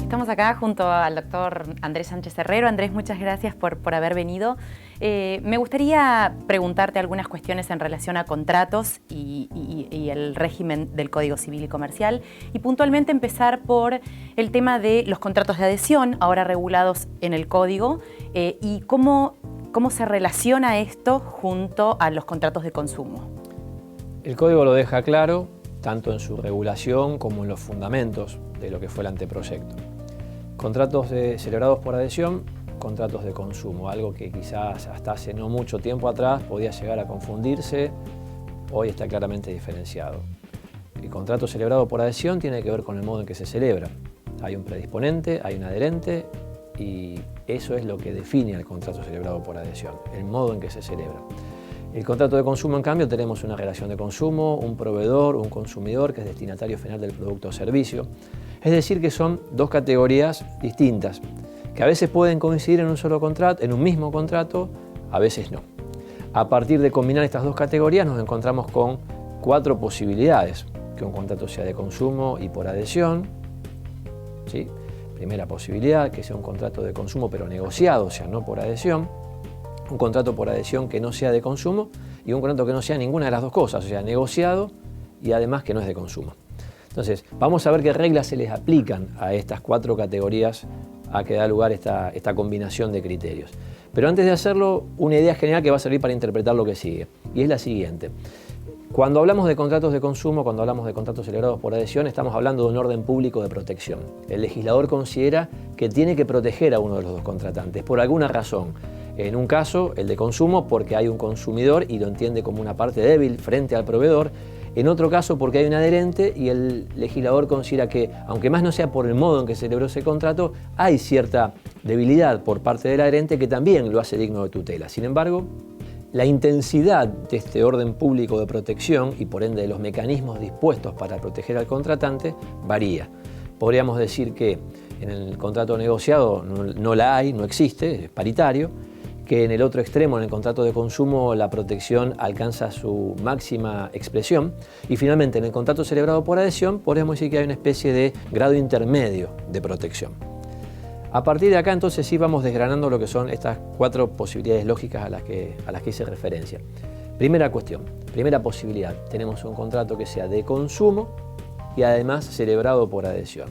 Estamos acá junto al doctor Andrés Sánchez Herrero. Andrés, muchas gracias por haber venido. Me gustaría preguntarte algunas cuestiones en relación a contratos y el régimen del Código Civil y Comercial, y puntualmente empezar por el tema de los contratos de adhesión, ahora regulados en el Código, y cómo se relaciona esto junto a los contratos de consumo. El Código lo deja claro, tanto en su regulación como en los fundamentos de lo que fue el anteproyecto. Contratos celebrados por adhesión, contratos de consumo, algo que quizás hasta hace no mucho tiempo atrás podía llegar a confundirse, hoy está claramente diferenciado. El contrato celebrado por adhesión tiene que ver con el modo en que se celebra. Hay un predisponente, hay un adherente y eso es lo que define al contrato celebrado por adhesión, el modo en que se celebra. El contrato de consumo, en cambio, tenemos una relación de consumo, un proveedor, un consumidor que es destinatario final del producto o servicio. Es decir, que son dos categorías distintas, que a veces pueden coincidir en un solo contrato, en un mismo contrato, a veces no. A partir de combinar estas dos categorías nos encontramos con 4 posibilidades: que un contrato sea de consumo y por adhesión, ¿sí? Primera posibilidad, que sea un contrato de consumo pero negociado, o sea, no por adhesión. Un contrato por adhesión que no sea de consumo y un contrato que no sea ninguna de las dos cosas, o sea, negociado y además que no es de consumo. Entonces, vamos a ver qué reglas se les aplican a estas 4 categorías a que da lugar esta combinación de criterios. Pero antes de hacerlo, una idea general que va a servir para interpretar lo que sigue, y es la siguiente. Cuando hablamos de contratos de consumo, cuando hablamos de contratos celebrados por adhesión, estamos hablando de un orden público de protección. El legislador considera que tiene que proteger a uno de los dos contratantes por alguna razón. En un caso, el de consumo, porque hay un consumidor y lo entiende como una parte débil frente al proveedor. En otro caso, porque hay un adherente y el legislador considera que, aunque más no sea por el modo en que se celebró ese contrato, hay cierta debilidad por parte del adherente que también lo hace digno de tutela. Sin embargo, la intensidad de este orden público de protección y por ende de los mecanismos dispuestos para proteger al contratante varía. Podríamos decir que en el contrato negociado no la hay, no existe, es paritario, que en el otro extremo, en el contrato de consumo, la protección alcanza su máxima expresión, y finalmente en el contrato celebrado por adhesión podríamos decir que hay una especie de grado intermedio de protección. A partir de acá entonces sí vamos desgranando lo que son estas 4 posibilidades lógicas a las que hice referencia. Primera cuestión, primera posibilidad, tenemos un contrato que sea de consumo y además celebrado por adhesión.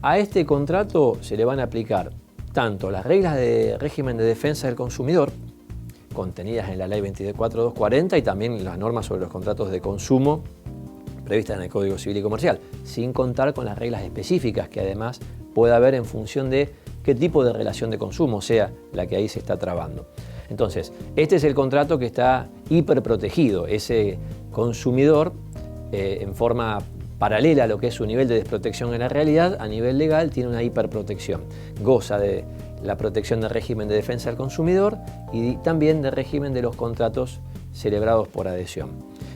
A este contrato se le van a aplicar tanto las reglas de régimen de defensa del consumidor, contenidas en la Ley 24.240, y también las normas sobre los contratos de consumo previstas en el Código Civil y Comercial, sin contar con las reglas específicas que además puede haber en función de qué tipo de relación de consumo sea la que ahí se está trabando. Entonces, este es el contrato que está hiperprotegido. Ese consumidor, en forma paralela a lo que es su nivel de desprotección en la realidad, a nivel legal tiene una hiperprotección. Goza de la protección del régimen de defensa del consumidor y también del régimen de los contratos celebrados por adhesión.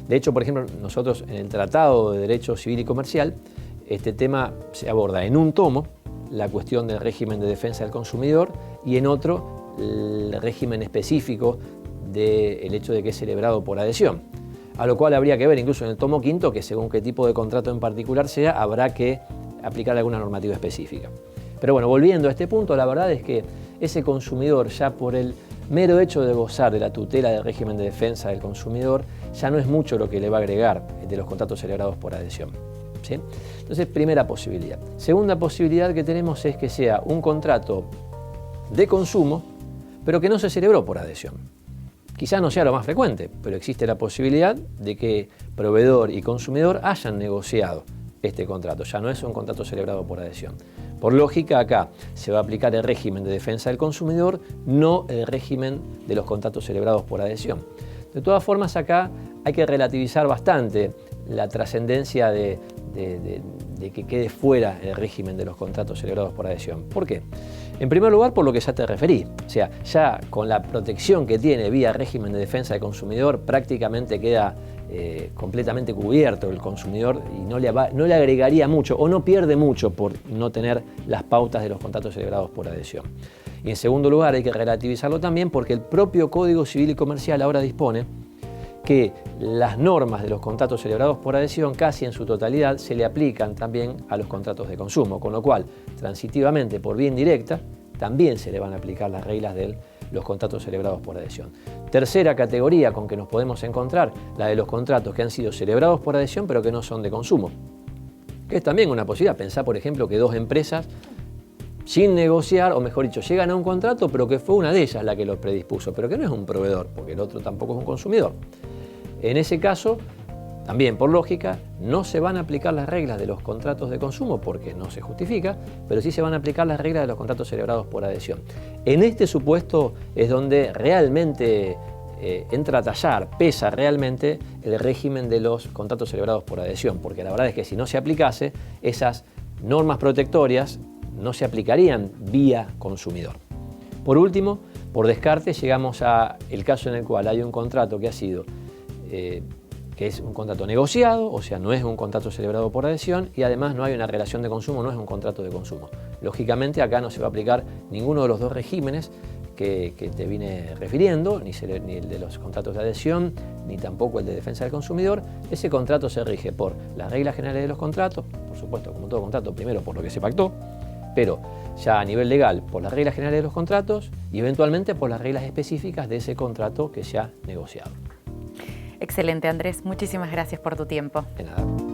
De hecho, por ejemplo, nosotros en el Tratado de Derecho Civil y Comercial, este tema se aborda en un tomo, la cuestión del régimen de defensa del consumidor, y en otro, el régimen específico del hecho de que es celebrado por adhesión. A lo cual habría que ver incluso en el tomo 5 que según qué tipo de contrato en particular sea, habrá que aplicar alguna normativa específica. Pero bueno, volviendo a este punto, la verdad es que ese consumidor, ya por el mero hecho de gozar de la tutela del régimen de defensa del consumidor, ya no es mucho lo que le va a agregar de los contratos celebrados por adhesión, ¿sí? Entonces, primera posibilidad. Segunda posibilidad que tenemos es que sea un contrato de consumo, pero que no se celebró por adhesión. Quizás no sea lo más frecuente, pero existe la posibilidad de que proveedor y consumidor hayan negociado este contrato. Ya no es un contrato celebrado por adhesión. Por lógica, acá se va a aplicar el régimen de defensa del consumidor, no el régimen de los contratos celebrados por adhesión. De todas formas, acá hay que relativizar bastante la trascendencia de que quede fuera el régimen de los contratos celebrados por adhesión. ¿Por qué? En primer lugar, por lo que ya te referí. O sea, ya con la protección que tiene vía régimen de defensa del consumidor, prácticamente queda completamente cubierto el consumidor y no le agregaría mucho o no pierde mucho por no tener las pautas de los contratos celebrados por adhesión. Y en segundo lugar, hay que relativizarlo también porque el propio Código Civil y Comercial ahora dispone que las normas de los contratos celebrados por adhesión casi en su totalidad se le aplican también a los contratos de consumo, con lo cual, transitivamente, por vía indirecta, también se le van a aplicar las reglas de los contratos celebrados por adhesión. Tercera categoría con que nos podemos encontrar, la de los contratos que han sido celebrados por adhesión pero que no son de consumo, que es también una posibilidad. Pensá, por ejemplo, que dos empresas, sin negociar, o mejor dicho, llegan a un contrato, pero que fue una de ellas la que lo predispuso, pero que no es un proveedor, porque el otro tampoco es un consumidor. En ese caso, también por lógica, no se van a aplicar las reglas de los contratos de consumo porque no se justifica, pero sí se van a aplicar las reglas de los contratos celebrados por adhesión. En este supuesto es donde realmente entra a tallar, pesa realmente el régimen de los contratos celebrados por adhesión, porque la verdad es que si no se aplicase, esas normas protectorias no se aplicarían vía consumidor. Por último, por descarte, llegamos al caso en el cual hay un contrato que ha sido que es un contrato negociado, o sea, no es un contrato celebrado por adhesión, y además no hay una relación de consumo, no es un contrato de consumo. Lógicamente acá no se va a aplicar ninguno de los dos regímenes que te vine refiriendo, ni el de los contratos de adhesión, ni tampoco el de defensa del consumidor. Ese contrato se rige por las reglas generales de los contratos, por supuesto, como todo contrato, primero por lo que se pactó, pero ya a nivel legal por las reglas generales de los contratos y eventualmente por las reglas específicas de ese contrato que se ha negociado. Excelente, Andrés. Muchísimas gracias por tu tiempo. De nada.